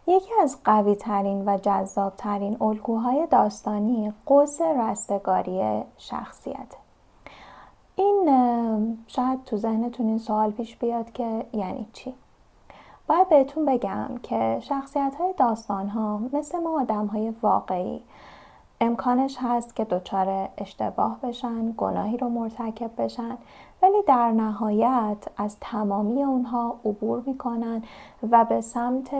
یکی از قوی ترین و جذاب ترین الگوهای داستانی قوس رستگاری شخصیت. این شاید تو ذهنتون این سوال پیش بیاد که یعنی چی؟ باید بهتون بگم که شخصیت‌های داستان‌ها مثل ما آدم‌های واقعی امکانش هست که دچار اشتباه بشن، گناهی رو مرتکب بشن، ولی در نهایت از تمامی اونها عبور میکنن و به سمت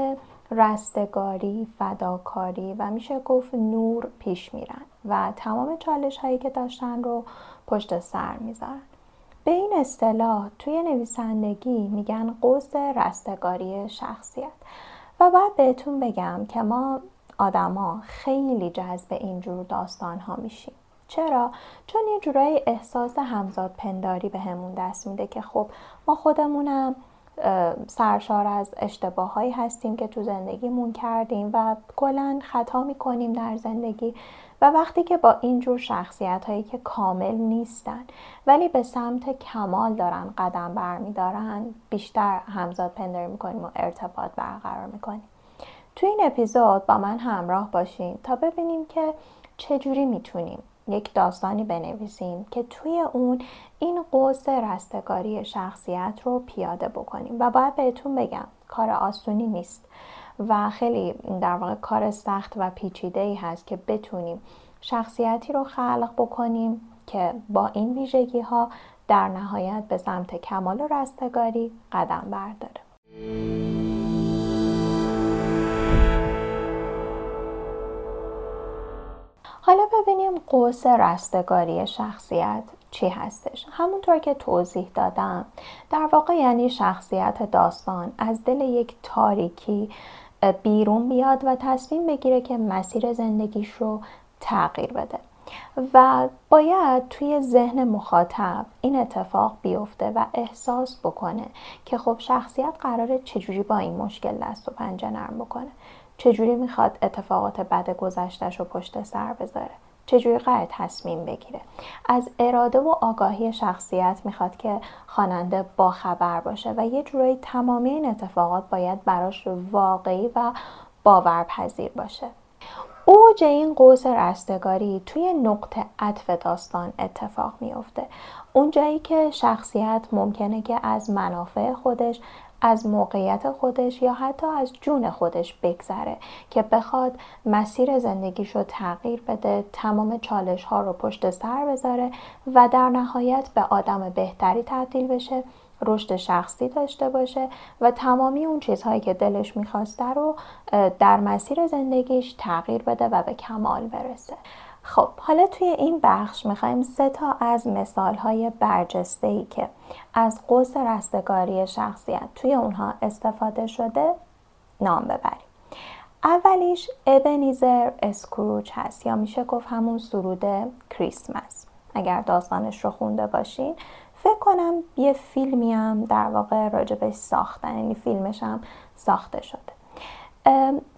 رستگاری، فداکاری و میشه گفت نور پیش میرن و تمام چالش هایی که داشتن رو پشت سر میذارن. به این اصطلاح توی نویسندگی میگن قوس رستگاری شخصیت. و باید بهتون بگم که ما آدما خیلی جذب اینجور داستان ها میشیم. چرا؟ چون یه جورایی احساس همزاد پنداری به همون دست میده که خب ما خودمونم سرشار از اشتباهایی هستیم که تو زندگیمون کردیم و کلاً خطا میکنیم در زندگی و وقتی که با اینجور شخصیت هایی که کامل نیستن ولی به سمت کمال دارن قدم برمیدارن بیشتر همزاد پنداری میکنیم و ارتباط برقرار میکنیم. تو این اپیزود با من همراه باشین تا ببینیم که چجوری میتونیم یک داستانی بنویسیم که توی اون این قوس رستگاری شخصیت رو پیاده بکنیم. و باید بهتون بگم کار آسونی نیست و خیلی در واقع کار سخت و پیچیده‌ای هست که بتونیم شخصیتی رو خلق بکنیم که با این ویژگی ها در نهایت به سمت کمال و رستگاری قدم برداره. حالا ببینیم قوس رستگاری شخصیت چی هستش. همونطور که توضیح دادم در واقع یعنی شخصیت داستان از دل یک تاریکی بیرون بیاد و تصمیم بگیره که مسیر زندگیش رو تغییر بده و باید توی ذهن مخاطب این اتفاق بیفته و احساس بکنه که خب شخصیت قراره چجوری با این مشکل دست و پنجه نرم بکنه، چجوری میخواد اتفاقات بد گذشته‌شو پشت سر بذاره، چجوری قرار تصمیم بگیره. از اراده و آگاهی شخصیت میخواد که خواننده باخبر باشه و یه جورایی تمامی این اتفاقات باید براش واقعی و باورپذیر باشه. اوج این قوس رستگاری توی نقطه عطف داستان اتفاق میفته. اون جایی که شخصیت ممکنه که از منافع خودش، از موقعیت خودش یا حتی از جون خودش بگذره که بخواد مسیر زندگیش رو تغییر بده، تمام چالش ها رو پشت سر بذاره و در نهایت به آدم بهتری تبدیل بشه، رشد شخصی داشته باشه و تمامی اون چیزهایی که دلش میخواسته رو در مسیر زندگیش تغییر بده و به کمال برسه. خب حالا توی این بخش میخوایم 3 تا از مثالهای برجسته‌ای که از قوس رستگاری شخصیت توی اونها استفاده شده نام ببریم. اولیش ابنیزر اسکروچ هست یا میشه گفت همون سرود کریسمس. اگر داستانش رو خونده باشین فکر کنم یه فیلمی هم در واقع راجبش ساختن، یعنی فیلمش هم ساخته شده.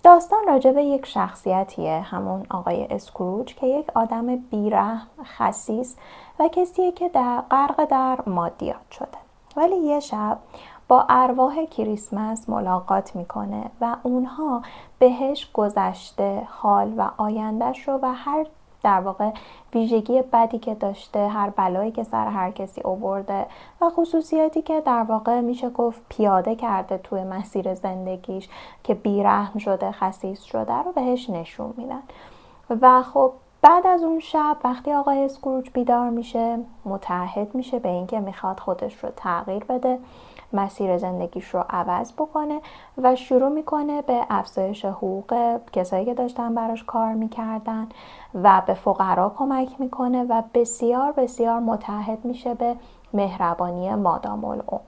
داستان راجب یک شخصیتیه، همون آقای اسکروچ که یک آدم بیرحم، خسیس و کسیه که غرق در مادیات شده، ولی یه شب با ارواح کریسمس ملاقات میکنه و اونها بهش گذشته، حال و آیندهش رو و هر در واقع ویژگی بدی که داشته، هر بلایی که سر هر کسی آورده و خصوصیاتی که در واقع میشه گفت پیاده کرده توی مسیر زندگیش که بیرحم شده، خسیس شده رو بهش نشون میدن. و خب بعد از اون شب وقتی آقای اسکروچ بیدار میشه، متعهد میشه به اینکه میخواد خودش رو تغییر بده، مسیر زندگیش رو عوض بکنه و شروع میکنه به افزایش حقوق کسایی که داشتن براش کار میکردن و به فقرا کمک میکنه و بسیار بسیار متعهد میشه به مهربانی مادام العمر.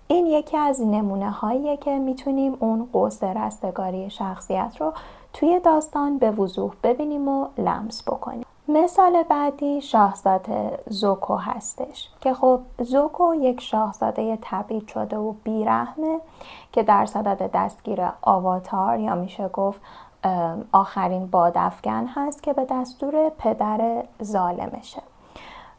این یکی از نمونه هاییه که میتونیم اون قوس رستگاری شخصیت رو توی داستان به وضوح ببینیم و لمس بکنیم. مثال بعدی شاهزاده زوکو هستش که خب زوکو یک شاهزاده تبعید شده و بیرحمه که در صدد دستگیر آواتار یا میشه گفت آخرین بادافکن هست که به دستور پدر ظالمشه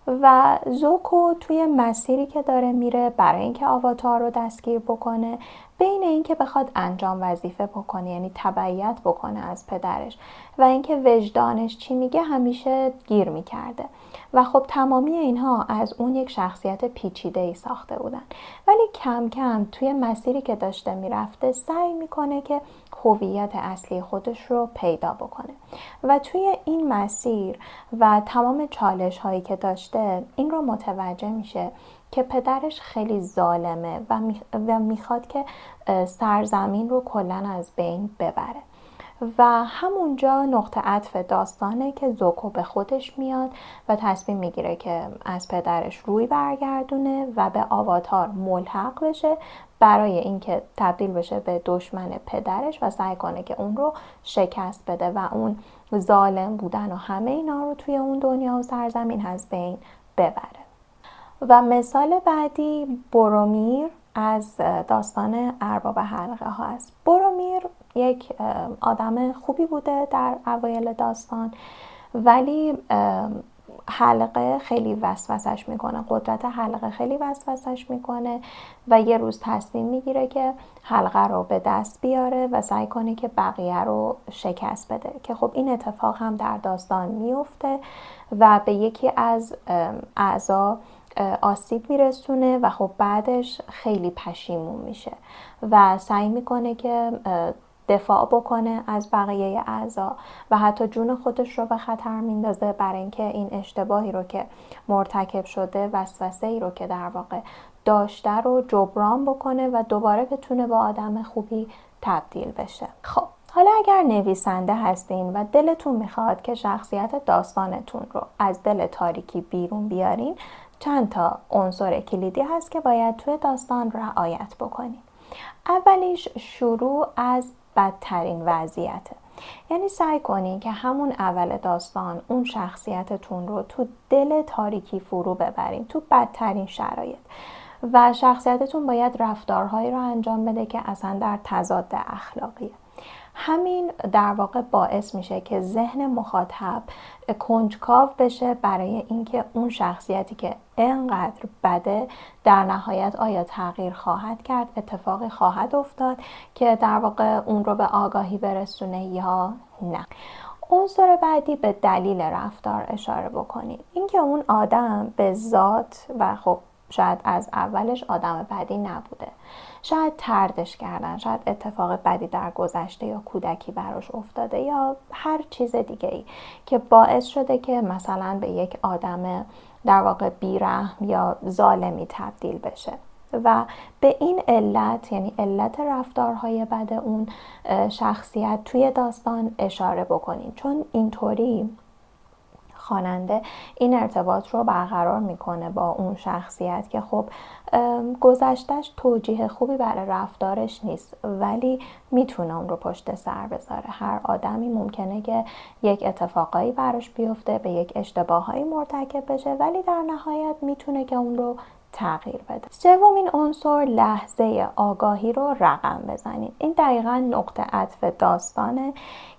و زوکو توی مسیری که داره میره برای اینکه آواتار رو دستگیر بکنه بین اینکه بخواد انجام وظیفه بکنه، یعنی تبعیت بکنه از پدرش، و اینکه وجدانش چی میگه همیشه گیر میکرده. و خب تمامی اینها از اون یک شخصیت پیچیده‌ای ساخته بودن. ولی کم کم توی مسیری که داشته میرفته سعی میکنه که هویت اصلی خودش رو پیدا بکنه و توی این مسیر و تمام چالش هایی که داشته این رو متوجه میشه که پدرش خیلی ظالمه و میخواد که سرزمین رو کلاً از بین ببره. و همونجا نقطه عطف داستانه که زوکو به خودش میاد و تصمیم میگیره که از پدرش روی برگردونه و به آواتار ملحق بشه برای اینکه تبدیل بشه به دشمن پدرش و سعی کنه که اون رو شکست بده و اون ظالم بودن و همه اینا رو توی اون دنیا و سرزمین از بین ببره. و مثال بعدی برومیر از داستان ارباب حلقه ها است. برومیر یک آدم خوبی بوده در اوایل داستان، ولی حلقه خیلی وسوسش میکنه، قدرت حلقه خیلی وسوسش میکنه و یه روز تصمیم میگیره که حلقه رو به دست بیاره و سعی کنه که بقیه رو شکست بده، که خب این اتفاق هم در داستان میفته و به یکی از اعضا آسیب میرسونه و خب بعدش خیلی پشیمون میشه و سعی میکنه که دفاع بکنه از بقیه اعضا و حتی جون خودش رو به خطر میندازه برای اینکه این اشتباهی رو که مرتکب شده، وسوسه‌ای رو که در واقع داشته رو جبران بکنه و دوباره بتونه با آدم خوبی تبدیل بشه. خب حالا اگر نویسنده هستین و دلتون میخواد که شخصیت داستانتون رو از دل تاریکی بیرون بیارین، چند تا عنصر کلیدی هست که باید توی داستان رعایت بکنین. اولیش شروع از بدترین وضعیته، یعنی سعی کنین که همون اول داستان اون شخصیتتون رو تو دل تاریکی فرو ببرین، تو بدترین شرایط، و شخصیتتون باید رفتارهایی رو انجام بده که اصلا در تضاد اخلاقیه. همین در واقع باعث میشه که ذهن مخاطب کنجکاو بشه برای اینکه اون شخصیتی که انقدر بده در نهایت آیا تغییر خواهد کرد، اتفاقی خواهد افتاد که در واقع اون رو به آگاهی برسونه یا نه. عنصر بعدی به دلیل رفتار اشاره بکنید، اینکه اون آدم به ذات و خب شاید از اولش آدم بدی نبوده، شاید طردش کردن، شاید اتفاق بدی در گذشته یا کودکی براش افتاده یا هر چیز دیگه ای که باعث شده که مثلا به یک آدم در واقع بیرحم یا ظالمی تبدیل بشه و به این علت، یعنی علت رفتارهای بد اون شخصیت توی داستان اشاره بکنین، چون اینطوری خواننده این ارتباط رو برقرار میکنه با اون شخصیت که خب گذشتهش توجیه خوبی برای رفتارش نیست، ولی میتونه اون رو پشت سر بذاره. هر آدمی ممکنه که یک اتفاقایی براش بیفته، به یک اشتباهایی مرتکب بشه، ولی در نهایت میتونه که اون رو تغییر بده. سومین عنصر لحظه آگاهی رو رقم بزنید. این دقیقاً نقطه عطف داستانه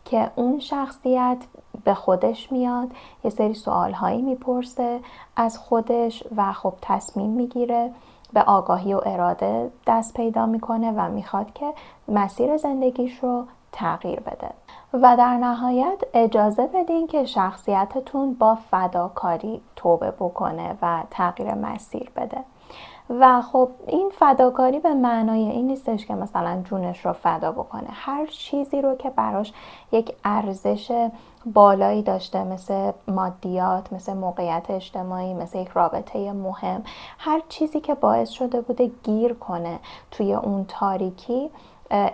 که اون شخصیت به خودش میاد، یه سری سوالهایی میپرسه از خودش و خب تصمیم میگیره، به آگاهی و اراده دست پیدا میکنه و میخواد که مسیر زندگیش رو تغییر بده. و در نهایت اجازه بدین که شخصیتتون با فداکاری توبه بکنه و تغییر مسیر بده. و خب این فداکاری به معنای این نیستش که مثلا جونش رو فدا بکنه. هر چیزی رو که براش یک ارزش بالایی داشته، مثل مادیات، مثل موقعیت اجتماعی، مثل یک رابطه مهم، هر چیزی که باعث شده بوده گیر کنه توی اون تاریکی،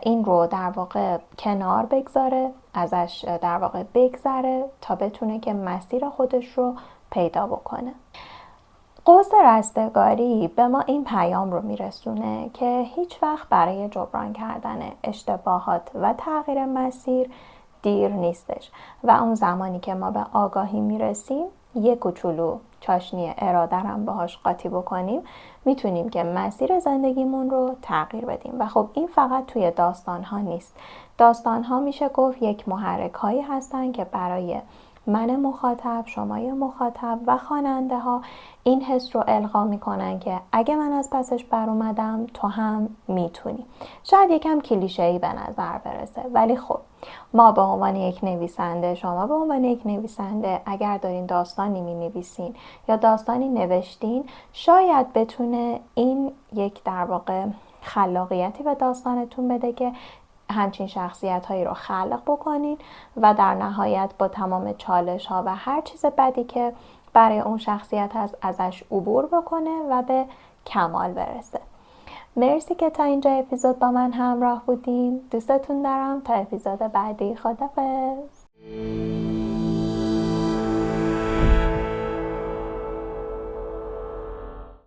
این رو در واقع کنار بگذاره، ازش در واقع بگذره تا بتونه که مسیر خودش رو پیدا بکنه. قوس رستگاری به ما این پیام رو میرسونه که هیچ وقت برای جبران کردن اشتباهات و تغییر مسیر دیر نیستش و اون زمانی که ما به آگاهی میرسیم، یک کوچولو چاشنی اراده هم باهاش قاطی بکنیم، میتونیم که مسیر زندگیمون رو تغییر بدیم. و خب این فقط توی داستان ها نیست. داستان ها میشه گفت یک محرک هایی هستن که برای من مخاطب، شمای مخاطب و خواننده ها این حس رو القا میکنن که اگه من از پسش بر اومدم تو هم میتونی. شاید یکم کلیشه‌ای به نظر برسه، ولی خب ما به عنوان یک نویسنده، شما به عنوان یک نویسنده اگر دارین داستانی می نویسین یا داستانی نوشتین، شاید بتونه این یک در واقع خلاقیتی به داستانتون بده که همچین شخصیت هایی رو خلق بکنین و در نهایت با تمام چالش ها و هر چیز بدی که برای اون شخصیت هست ازش عبور بکنه و به کمال برسه. مرسی که تا اینجا اپیزود با من همراه بودین. دوستتون دارم. تا اپیزود بعدی، خداحافظ.